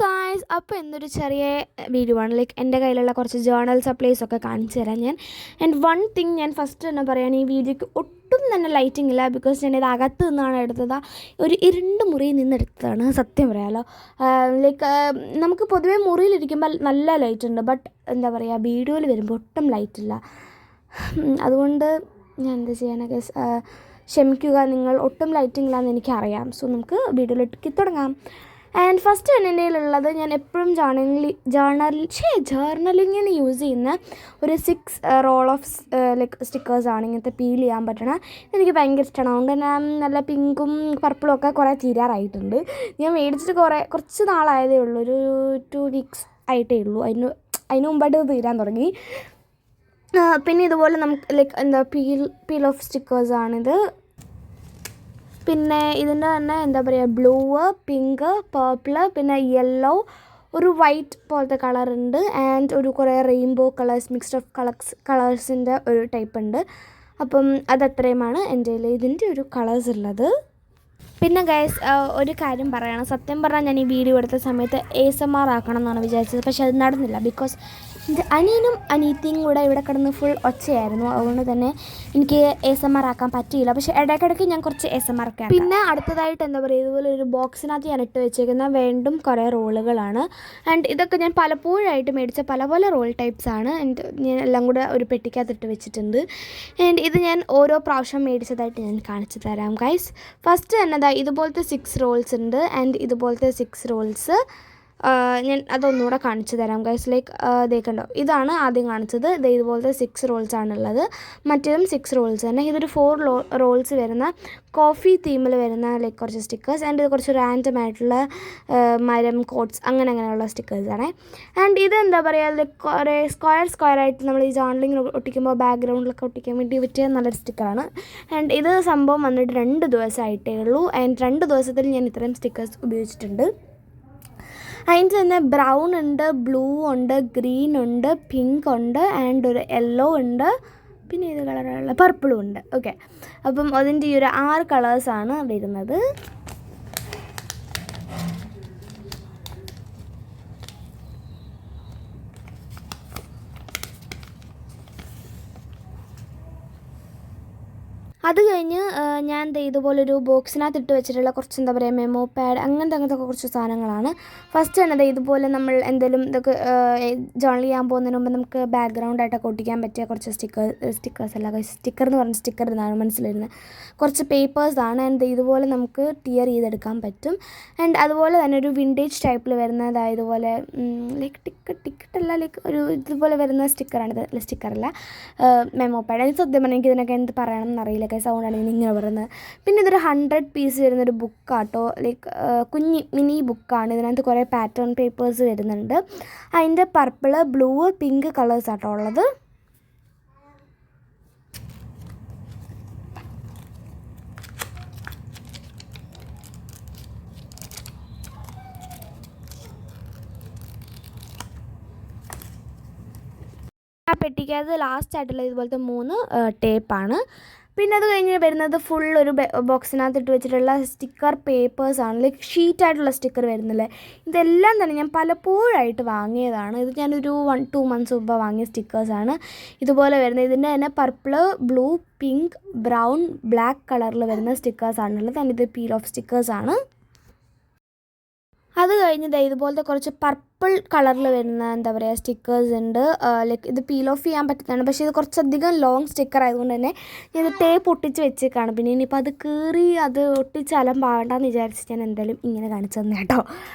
Guys, അപ്പോൾ എന്നൊരു ചെറിയ വീഡിയോ ആണ്. ലൈക്ക് എൻ്റെ കയ്യിലുള്ള കുറച്ച് ജേർണൽ സപ്ലൈസൊക്കെ കാണിച്ചു തരാം ഞാൻ. ആൻഡ് വൺ തിങ് ഞാൻ ഫസ്റ്റ് തന്നെ പറയുകയാണ്, ഈ വീഡിയോയ്ക്ക് ഒട്ടും തന്നെ ലൈറ്റിംഗ് ഇല്ല. ബിക്കോസ് ഞാൻ ഇത് അകത്ത് നിന്നാണ് എടുത്തത്. ഒരു ഇരുണ്ട് മുറിയിൽ നിന്ന് എടുത്തതാണ്, സത്യം പറയാമല്ലോ. ലൈക്ക് നമുക്ക് പൊതുവേ മുറിയിലിരിക്കുമ്പോൾ നല്ല ലൈറ്റ് ഉണ്ട്, ബട്ട് എന്താ പറയുക, വീഡിയോയിൽ വരുമ്പോൾ ഒട്ടും ലൈറ്റില്ല. അതുകൊണ്ട് ഞാൻ എന്താ ചെയ്യാനൊക്കെ ക്ഷമിക്കുക, നിങ്ങൾ ഒട്ടും ലൈറ്റിംഗ് ഇല്ലാന്ന് എനിക്കറിയാം. സോ നമുക്ക് വീഡിയോയിലേക്ക് തുടങ്ങാം. ആൻഡ് ഫസ്റ്റ് തന്നെ എൻ്റെ കയ്യിലുള്ളത്, ഞാൻ എപ്പോഴും ജേർണലിങ്ങിന് യൂസ് ചെയ്യുന്ന ഒരു 6 റോൾ ഓഫ് ലൈക്ക് സ്റ്റിക്കേഴ്സാണ്. ഇങ്ങനത്തെ പീൽ ചെയ്യാൻ പറ്റണ എനിക്ക് ഭയങ്കര ഇഷ്ടമാണ്. അതുകൊണ്ട് തന്നെ നല്ല പിങ്കും പർപ്പിളും ഒക്കെ കുറേ തീരാറായിട്ടുണ്ട്. ഞാൻ മേടിച്ചിട്ട് കുറച്ച് നാളായതേ ഉള്ളൂ, ഒരു 2 വീക്സ് ആയിട്ടേ ഉള്ളൂ. അതിന് മുമ്പായിട്ട് തീരാൻ തുടങ്ങി. പിന്നെ ഇതുപോലെ നമുക്ക് ലൈക്ക് എന്താ പീൽ ഓഫ് സ്റ്റിക്കേഴ്സാണിത്. പിന്നെ ഇതിൻ്റെ തന്നെ എന്താ പറയുക, ബ്ലൂ, പിങ്ക്, പർപ്പിള്, പിന്നെ യെല്ലോ, ഒരു വൈറ്റ് പോലത്തെ കളറുണ്ട്. ആൻഡ് ഒരു കുറേ റെയിൻബോ കളേഴ്സ്, മിക്സ്ഡ് ഓഫ് കളേഴ്സിൻ്റെ ഒരു ടൈപ്പ് ഉണ്ട്. അപ്പം അതത്രയുമാണ് എൻ്റെ കയ്യിൽ ഇതിൻ്റെ ഒരു കളേഴ്സ് ഉള്ളത്. പിന്നെ ഗൈസ്, ഒരു കാര്യം പറയണം. സത്യം പറഞ്ഞാൽ ഞാൻ ഈ വീഡിയോ എടുത്ത സമയത്ത് ASMR ആക്കണം എന്നാണ് വിചാരിച്ചത്, പക്ഷെ അത് നടന്നില്ല. ബിക്കോസ് എൻ്റെ അനിയനും അനിയത്തിയും കൂടെ ഇവിടെ കിടന്ന് ഫുൾ ഒച്ചയായിരുന്നു. അതുകൊണ്ട് തന്നെ എനിക്ക് ASMR ആക്കാൻ പറ്റിയില്ല. പക്ഷേ ഇടയ്ക്കിടയ്ക്ക് ഞാൻ കുറച്ച് ASMR ഒക്കെ ആക്കാം. പിന്നെ അടുത്തതായിട്ട് എന്താ പറയുക, ഇതുപോലെ ഒരു ബോക്സിനകത്ത് ഞാൻ ഇട്ട് വെച്ചേക്കുന്ന വീണ്ടും കുറേ റോളുകളാണ്. ആൻഡ് ഇതൊക്കെ ഞാൻ പലപ്പോഴായിട്ട് മേടിച്ച പല പല റോൾ ടൈപ്സാണ്. ഞാൻ എല്ലാം കൂടെ ഒരു പെട്ടിക്കകത്ത് ഇട്ട് വെച്ചിട്ടുണ്ട്. ആൻഡ് ഇത് ഞാൻ ഓരോ പ്രാവശ്യം മേടിച്ചതായിട്ട് ഞാൻ കാണിച്ചു തരാം ഗൈസ്. ഫസ്റ്റ് തന്നെ ഇതുപോലത്തെ 6 റോൾസ് ഉണ്ട്. ആൻഡ് ഇതുപോലത്തെ 6 റോൾസ് ഞാൻ അതൊന്നുകൂടെ കാണിച്ചു തരാം ഗൈസ്. ലൈക്ക് ഇതേക്കണ്ടോ, ഇതാണ് ആദ്യം കാണിച്ചത്. ഇതുപോലത്തെ 6 റോൾസ് ആണുള്ളത്. മറ്റേതും 6 റോൾസ് തന്നെ. ഇതൊരു 4 റോൾസ് വരുന്ന കോഫി തീമിൽ വരുന്ന ലൈക്ക് കുറച്ച് സ്റ്റിക്കേഴ്സ്. ആൻഡ് ഇത് കുറച്ച് റാൻഡം ആയിട്ടുള്ള മരം, കോട്ട്സ്, അങ്ങനെയുള്ള സ്റ്റിക്കേഴ്സാണ്. ആൻഡ് ഇത് എന്താ പറയുക, ലൈക്ക് കുറേ സ്ക്വയർ ആയിട്ട് നമ്മൾ ഈ ജേർണലിംഗ് ഒട്ടിക്കുമ്പോൾ ബാക്ക്ഗ്രൗണ്ടിലൊക്കെ ഒട്ടിക്കാൻ വേണ്ടി പറ്റിയ നല്ലൊരു സ്റ്റിക്കറാണ്. ആൻഡ് ഇത് സംഭവം വന്നിട്ട് 2 ദിവസമായിട്ടേ ഉള്ളൂ. ആൻഡ് 2 ദിവസത്തിൽ ഞാൻ ഇത്രയും സ്റ്റിക്കേഴ്സ് ഉപയോഗിച്ചിട്ടുണ്ട്. അതിൻ്റെ തന്നെ ബ്രൗൺ ഉണ്ട്, ബ്ലൂ ഉണ്ട്, ഗ്രീൻ ഉണ്ട്, പിങ്ക് ഉണ്ട്, ആൻഡ് ഒരു യെല്ലോ ഉണ്ട്, പിന്നെ ഏത് കളറുള്ള പർപ്പിളും ഉണ്ട്. ഓക്കെ, അപ്പം അതിൻ്റെ ഈ ഒരു 6 കളേഴ്സാണ് വരുന്നത്. അത് കഴിഞ്ഞ് ഞാൻ ഇതുപോലൊരു ബോക്സിനകത്ത് ഇട്ട് വെച്ചിട്ടുള്ള കുറച്ച് എന്താ പറയുക, മെമ്മോ പാഡ്, അങ്ങനത്തെ കുറച്ച് സാധനങ്ങളാണ്. ഫസ്റ്റ് തന്നെ ഇതുപോലെ നമ്മൾ എന്തെങ്കിലും ഇതൊക്കെ ജേർണൽ ചെയ്യാൻ പോകുന്നതിന് മുമ്പ് നമുക്ക് ബാക്ക്ഗ്രൗണ്ടായിട്ടൊക്കെ ഒട്ടിക്കാൻ പറ്റിയ കുറച്ച് സ്റ്റിക്കേഴ്സ് അല്ല, സ്റ്റിക്കർ എന്ന് പറഞ്ഞ സ്റ്റിക്കർ എന്നാണ് മനസ്സിലിരുന്നത്, കുറച്ച് പേപ്പേഴ്സാണ്. ആൻഡ് ഇതുപോലെ നമുക്ക് ടിയർ ചെയ്തെടുക്കാൻ പറ്റും. ആൻഡ് അതുപോലെ തന്നെ ഒരു വിൻറ്റേജ് ടൈപ്പിൽ വരുന്നത് ഇതുപോലെ ലൈക്ക് ടിക്കറ്റല്ല, ലൈക്ക് ഒരു ഇതുപോലെ വരുന്ന സ്റ്റിക്കറാണിത്. സ്റ്റിക്കറല്ല, മെമ്മോ പാഡ്. എനിക്ക് സത്യം പറഞ്ഞാൽ എനിക്ക് ഇതിനൊക്കെ എന്ത് പറയണം എന്നറിയില്ല, സൗണ്ടാണ് ഞാൻ ഇങ്ങനെ പറയുന്നത്. പിന്നെ ഇതൊരു 100 പീസ് വരുന്നൊരു ബുക്കാട്ടോ, ലൈക്ക് മിനി ബുക്കാണ്. ഇതിനകത്ത് കുറേ പാറ്റേൺ പേപ്പേഴ്സ് വരുന്നുണ്ട്. അതിൻ്റെ പർപ്പിള്, ബ്ലൂ, പിങ്ക് കളേഴ്സ് ആട്ടോ ഉള്ളത്. ആ പെട്ടിക്കകത്ത് ലാസ്റ്റ് ആയിട്ടുള്ള ഇതുപോലത്തെ 3 ടേപ്പാണ്. പിന്നെ അത് കഴിഞ്ഞ് വരുന്നത് ഫുൾ ഒരു ബോക്സിനകത്ത് ഇട്ട് വെച്ചിട്ടുള്ള സ്റ്റിക്കർ പേപ്പേഴ്സാണ്. ലൈക്ക് ഷീറ്റായിട്ടുള്ള സ്റ്റിക്കർ വരുന്നില്ലേ, ഇതെല്ലാം തന്നെ ഞാൻ പലപ്പോഴായിട്ട് വാങ്ങിയതാണ്. ഇത് ഞാനൊരു 1-2 മന്ത്സ് മുമ്പ് വാങ്ങിയ സ്റ്റിക്കേഴ്സാണ് ഇതുപോലെ വരുന്നത്. ഇതിൻ്റെ തന്നെ purple, blue, pink, brown, black കളറിൽ വരുന്ന സ്റ്റിക്കേഴ്സാണുള്ളത്. ആൻഡ് ഇത് പീൽ ഓഫ് സ്റ്റിക്കേഴ്സാണ്. അത് കഴിഞ്ഞ് ഇതുപോലത്തെ കുറച്ച് പർപ്പിൾ കളറിൽ വരുന്ന എന്താ പറയുക സ്റ്റിക്കേഴ്സ് ഉണ്ട്. ലൈക്ക് ഇത് പീൽ ഓഫ് ചെയ്യാൻ പറ്റുന്നതാണ്, പക്ഷേ ഇത് കുറച്ചധികം ലോങ് സ്റ്റിക്കർ ആയതുകൊണ്ട് തന്നെ ഞാൻ ടേപ്പ് ഒട്ടിച്ച് വെച്ചേക്കാണ്. പിന്നെ ഇനിയിപ്പോൾ അത് കീറി അത് ഒട്ടിച്ച് അലമ്പാവണ്ടെന്ന് വിചാരിച്ച് ഞാൻ എന്തായാലും ഇങ്ങനെ കാണിച്ചു തന്നെ കേട്ടോ.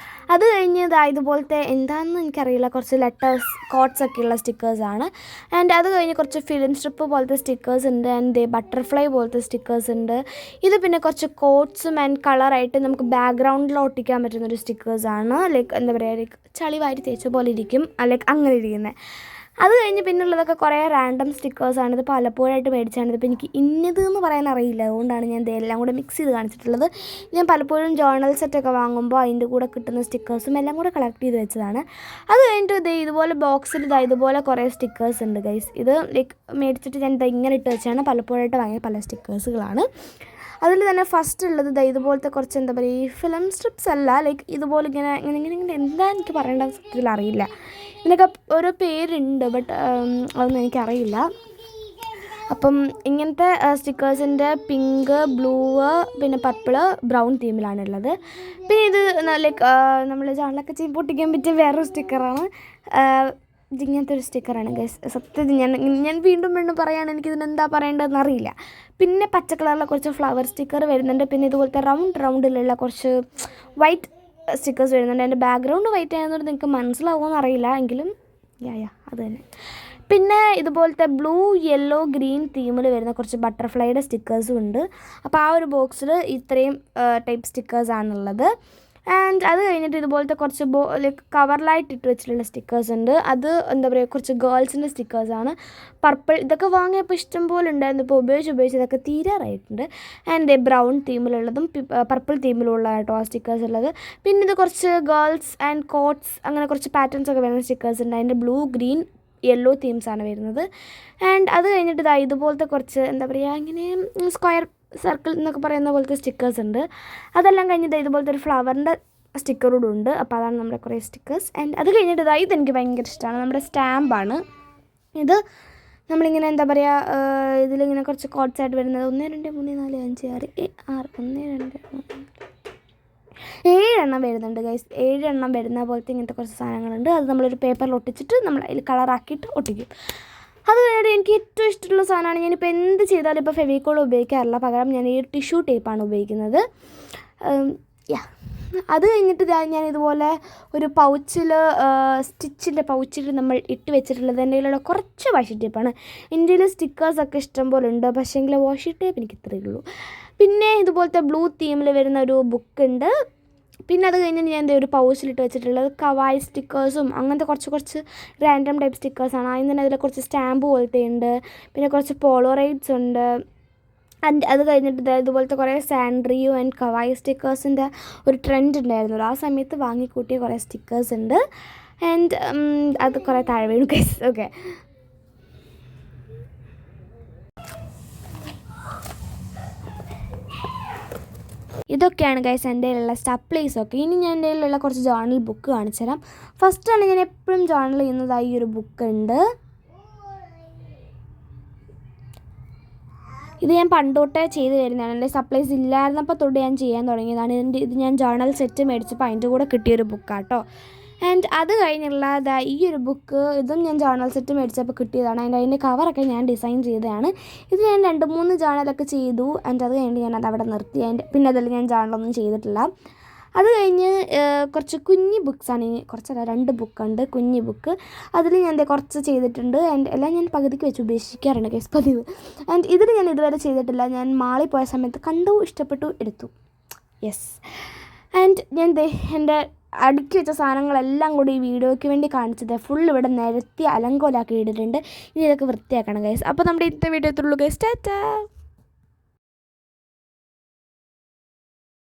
അത് കഴിഞ്ഞ് ഇതുപോലത്തെ എന്താണെന്ന് എനിക്കറിയില്ല, കുറച്ച് ലെറ്റേഴ്സ്, കോട്ട്സ് ഒക്കെയുള്ള സ്റ്റിക്കേഴ്സാണ്. ആൻഡ് അത് കഴിഞ്ഞ് കുറച്ച് ഫിലിം സ്ട്രിപ്പ് പോലത്തെ സ്റ്റിക്കേഴ്സ് ഉണ്ട്. ആൻഡ് ബട്ടർഫ്ലൈ പോലത്തെ സ്റ്റിക്കേഴ്സ് ഉണ്ട്. ഇത് പിന്നെ കുറച്ച് കോട്ട്സും ആൻഡ് കളറായിട്ട് നമുക്ക് ബാക്ക്ഗ്രൗണ്ടിൽ ഒട്ടിക്കാൻ പറ്റുന്നൊരു സ്റ്റിക്കേഴ്സാണ്. ലൈക്ക് എന്താ പറയുക, ലൈക്ക് ചളി വാരി തേച്ച പോലെ ഇരിക്കും, ലൈക്ക് അങ്ങനെ ഇരിക്കുന്നത്. അത് കഴിഞ്ഞ് പിന്നുള്ളതൊക്കെ കുറേ റാൻഡം സ്റ്റിക്കേഴ്സാണ്. ഇത് പലപ്പോഴായിട്ട് മേടിച്ചാണ്. ഇതിപ്പോൾ എനിക്ക് ഇന്നതെന്ന് പറയാൻ അറിയില്ല, അതുകൊണ്ടാണ് ഞാൻ ഇതെല്ലാം കൂടെ മിക്സ് ചെയ്ത് കാണിച്ചിട്ടുള്ളത്. ഞാൻ പലപ്പോഴും ജേർണൽ സെറ്റൊക്കെ വാങ്ങുമ്പോൾ അതിൻ്റെ കൂടെ കിട്ടുന്ന സ്റ്റിക്കേഴ്സും എല്ലാം കൂടെ കളക്ട് ചെയ്ത് വെച്ചതാണ്. അത് കഴിഞ്ഞിട്ട് ഇതുപോലെ ബോക്സിൽ ഇതുപോലെ കുറേ സ്റ്റിക്കേഴ്സ് ഉണ്ട് ഗൈസ്. ഇത് ലൈക്ക് മേടിച്ചിട്ട് ഞാൻ ഇങ്ങനെ ഇട്ട് വെച്ചാണ് പലപ്പോഴായിട്ട് വാങ്ങിയ പല സ്റ്റിക്കേഴ്സുകളാണ്. അതിൽ തന്നെ ഫസ്റ്റ് ഉള്ളത് ഇതുപോലത്തെ കുറച്ച് എന്താ പറയുക, ഈ ഫിലിം സ്ട്രിപ്സ് അല്ല, ലൈക്ക് ഇതുപോലെ ഇങ്ങനെ എന്താ എനിക്ക് പറയേണ്ട സത്യത്തിൽ അറിയില്ല. ഇതിനൊക്കെ ഓരോ പേരുണ്ട്, ബട്ട് അതൊന്നും എനിക്കറിയില്ല. അപ്പം ഇങ്ങനത്തെ സ്റ്റിക്കേഴ്സിൻ്റെ പിങ്ക്, ബ്ലൂ, പിന്നെ പർപ്പിള്, ബ്രൗൺ തീമിലാണുള്ളത്. പിന്നെ ഇത് ലൈക്ക് നമ്മൾ ജാളിലൊക്കെ ചെയ്യുമ്പോൾ പൊട്ടിക്കാൻ പറ്റിയ വേറൊരു സ്റ്റിക്കറാണ്. ഇതിങ്ങനത്തെ ഒരു സ്റ്റിക്കറാണ് ഗൈസ്. സത്യത്തിൽ ഞാൻ വീണ്ടും പറയുകയാണ്, എനിക്കിതിനെന്താ പറയേണ്ടതെന്ന് അറിയില്ല. പിന്നെ പച്ച കളറിലെ കുറച്ച് ഫ്ലവർ സ്റ്റിക്കർ വരുന്നുണ്ട്. പിന്നെ ഇതുപോലത്തെ റൗണ്ടിലുള്ള കുറച്ച് വൈറ്റ് സ്റ്റിക്കേഴ്സ് വരുന്നുണ്ട്. എൻ്റെ ബാക്ക്ഗ്രൗണ്ട് വൈറ്റ് ആയതുകൊണ്ട് നിങ്ങൾക്ക് മനസ്സിലാവുമെന്ന് അറിയില്ല, എങ്കിലും അത് തന്നെ. പിന്നെ ഇതുപോലത്തെ ബ്ലൂ, യെല്ലോ, ഗ്രീൻ തീമിൽ വരുന്ന കുറച്ച് ബട്ടർഫ്ലൈയുടെ സ്റ്റിക്കേഴ്സും ഉണ്ട്. അപ്പോൾ ആ ഒരു ബോക്സിൽ ഇത്രയും ടൈപ്പ് സ്റ്റിക്കേഴ്സാണുള്ളത്. ആൻഡ് അത് കഴിഞ്ഞിട്ട് ഇതുപോലത്തെ കുറച്ച് ലൈക്ക് കവറിലായിട്ട് ഇട്ട് വെച്ചിട്ടുള്ള സ്റ്റിക്കേഴ്സ് ഉണ്ട്. അത് എന്താ പറയുക, കുറച്ച് ഗേൾസിൻ്റെ സ്റ്റിക്കേഴ്സാണ്. പർപ്പിൾ ഇതൊക്കെ വാങ്ങിയപ്പോൾ ഇഷ്ടം പോലെ ഉണ്ടായിരുന്നു. ഇപ്പോൾ ഉപയോഗിച്ച് ഇതൊക്കെ തീരാറായിട്ടുണ്ട്. ആൻഡ് ബ്രൗൺ തീമിലുള്ളതും പർപ്പിൾ തീമിലുള്ള കേട്ടോ ആ സ്റ്റിക്കേഴ്സ് ഉള്ളത്. പിന്നെ ഇത് കുറച്ച് ഗേൾസ് ആൻഡ് കോട്ട്സ് അങ്ങനെ കുറച്ച് പാറ്റേൺസ് ഒക്കെ വരുന്ന സ്റ്റിക്കേഴ്സ് ഉണ്ട്. അതിൻ്റെ ബ്ലൂ, ഗ്രീൻ, യെല്ലോ തീംസാണ് വരുന്നത്. ആൻഡ് അത് കഴിഞ്ഞിട്ട് ഇതുപോലത്തെ കുറച്ച് എന്താ പറയുക, ഇങ്ങനെ സ്ക്വയർ സർക്കിൾ എന്നൊക്കെ പറയുന്ന പോലത്തെ സ്റ്റിക്കേഴ്സ് ഉണ്ട്. അതെല്ലാം കഴിഞ്ഞിട്ട് ഇതുപോലത്തെ ഒരു ഫ്ലവറിൻ്റെ സ്റ്റിക്കർ കൂടെ ഉണ്ട്. അപ്പോൾ അതാണ് നമ്മുടെ കുറേ സ്റ്റിക്കേഴ്സ്. ആൻഡ് അത് കഴിഞ്ഞിട്ട് ഇതെനിക്ക് ഭയങ്കര ഇഷ്ടമാണ്. നമ്മുടെ സ്റ്റാമ്പാണ് ഇത്. നമ്മളിങ്ങനെ എന്താ പറയുക, ഇതിലിങ്ങനെ കുറച്ച് കോട്ട്സ് ആയിട്ട് വരുന്നത് 1 2 3 4 5 6 1 2 7 എണ്ണം വരുന്നുണ്ട് ഗൈസ്. 7 എണ്ണം വരുന്ന പോലത്തെ ഇങ്ങനത്തെ കുറച്ച് സാധനങ്ങളുണ്ട്. അത് നമ്മളൊരു പേപ്പറിൽ ഒട്ടിച്ചിട്ട് നമ്മൾ അതിൽ കളറാക്കിയിട്ട് ഒട്ടിക്കും. അത് കഴിഞ്ഞിട്ട് എനിക്ക് ഏറ്റവും ഇഷ്ടമുള്ള സാധനമാണ്. ഞാനിപ്പോൾ എന്ത് ചെയ്താലും ഇപ്പോൾ ഫെവിക്കോൾ ഉപയോഗിക്കാറില്ല, പകരം ഞാൻ ഈ ടിഷ്യൂ ടേപ്പാണ് ഉപയോഗിക്കുന്നത്. അത് കഴിഞ്ഞിട്ട് ഞാൻ ഇതുപോലെ ഒരു പൗച്ചിൽ സ്റ്റിച്ചിൻ്റെ പൗച്ചിൽ നമ്മൾ ഇട്ട് വെച്ചിട്ടുള്ളത് എൻ്റെ കയ്യിലുള്ള കുറച്ച് വാഷി ടേപ്പാണ്. ഇന്ത്യയിൽ സ്റ്റിക്കേഴ്സൊക്കെ ഇഷ്ടം പോലെ ഉണ്ട്, പക്ഷേങ്കിൽ വാഷി ടേപ്പ് എനിക്ക് ഇത്രയേ ഉള്ളൂ. പിന്നെ ഇതുപോലത്തെ ബ്ലൂ തീമിൽ വരുന്ന ഒരു ബുക്കുണ്ട്. പിന്നെ അത് കഴിഞ്ഞിട്ട് ഞാൻ ഒരു പൗച്ചിലിട്ട് വെച്ചിട്ടുള്ളത് കവായ് സ്റ്റിക്കേഴ്സും അങ്ങനത്തെ കുറച്ച് റാൻഡം ടൈപ്പ് സ്റ്റിക്കേഴ്സാണ്. അതിന് തന്നെ അതിൽ കുറച്ച് സ്റ്റാമ്പ് പോലത്തെ ഉണ്ട്. പിന്നെ കുറച്ച് പോളോറൈഡ്സ് ഉണ്ട്. ആൻഡ് അത് കഴിഞ്ഞിട്ട് ഇതുപോലത്തെ കുറേ സാൻഡ്രിയോ ആൻഡ് കവായ് സ്റ്റിക്കേഴ്സിൻ്റെ ഒരു ട്രെൻഡ് ഉണ്ടായിരുന്നല്ലോ, ആ സമയത്ത് വാങ്ങിക്കൂട്ടിയ കുറേ സ്റ്റിക്കേഴ്സ് ഉണ്ട്. ആൻഡ് അത് കുറേ താഴെ വീണു ഗൈസ്. ഓക്കെ, ഇതൊക്കെയാണ് ഗൈസ് എൻ്റെ കയ്യിലുള്ള സപ്ലൈസൊക്കെ. ഇനി ഞാൻ എൻ്റെ കയ്യിലുള്ള കുറച്ച് ജേർണൽ ബുക്ക് കാണിച്ചു തരാം. ഫസ്റ്റാണ് ഞാൻ എപ്പോഴും ജേർണൽ ചെയ്യുന്നതായി ഒരു ബുക്കുണ്ട്. ഇത് ഞാൻ പണ്ടോട്ടേ ചെയ്ത് വരുന്നതാണ്. എൻ്റെ സപ്ലൈസ് ഇല്ലായിരുന്നപ്പോൾ തൊട്ട് ഞാൻ ചെയ്യാൻ തുടങ്ങിയതാണ്. ഇത് ഞാൻ ജേർണൽ സെറ്റ് മേടിച്ചപ്പോൾ അതിൻ്റെ കൂടെ കിട്ടിയൊരു ബുക്കാട്ടോ. ആൻഡ് അത് കഴിഞ്ഞുള്ള ഈ ഒരു ബുക്ക്, ഇതും ഞാൻ ജേർണൽ സെറ്റ് മേടിച്ചപ്പോൾ കിട്ടിയതാണ്. അതിൻ്റെ കവറൊക്കെ ഞാൻ ഡിസൈൻ ചെയ്തതാണ്. ഇത് ഞാൻ 2-3 ജേർണലൊക്കെ ചെയ്തു. ആൻഡ് അത് കഴിഞ്ഞ് ഞാൻ അതവിടെ നിർത്തി. പിന്നെ അതിൽ ഞാൻ ജേർണലൊന്നും ചെയ്തിട്ടില്ല. അത് കഴിഞ്ഞ് കുറച്ച് കുഞ്ഞ് ബുക്സാണ്. കുറച്ചല്ല, 2 ബുക്കുണ്ട് കുഞ്ഞ് ബുക്ക്. അതിൽ ഞാൻ കുറച്ച് ചെയ്തിട്ടുണ്ട്. ആൻഡ് എല്ലാം ഞാൻ പകുതിക്ക് വെച്ച് ഉപേക്ഷിക്കാറുണ്ട് കേസ് പതിവ്. ആൻഡ് ഇതിൽ ഞാൻ ഇതുവരെ ചെയ്തിട്ടില്ല. ഞാൻ മാളിൽ പോയ സമയത്ത് കണ്ടു, ഇഷ്ടപ്പെട്ടു, എടുത്തു. യെസ്. ആൻഡ് ഞാൻ എൻ്റെ അടുക്കി വെച്ച സാധനങ്ങളെല്ലാം കൂടി ഈ വീഡിയോയ്ക്ക് വേണ്ടി കാണിച്ചത് ഫുൾ ഇവിടെ നിരത്തി അലങ്കോലാക്കി ഇട്ടിട്ടുണ്ട്. ഇനി ഇതൊക്കെ വൃത്തിയാക്കണം ഗൈസ്. അപ്പോൾ നമ്മുടെ ഇന്നത്തെ വീഡിയോ എത്തുള്ളൂ ഗൈസ്. ടാറ്റാ.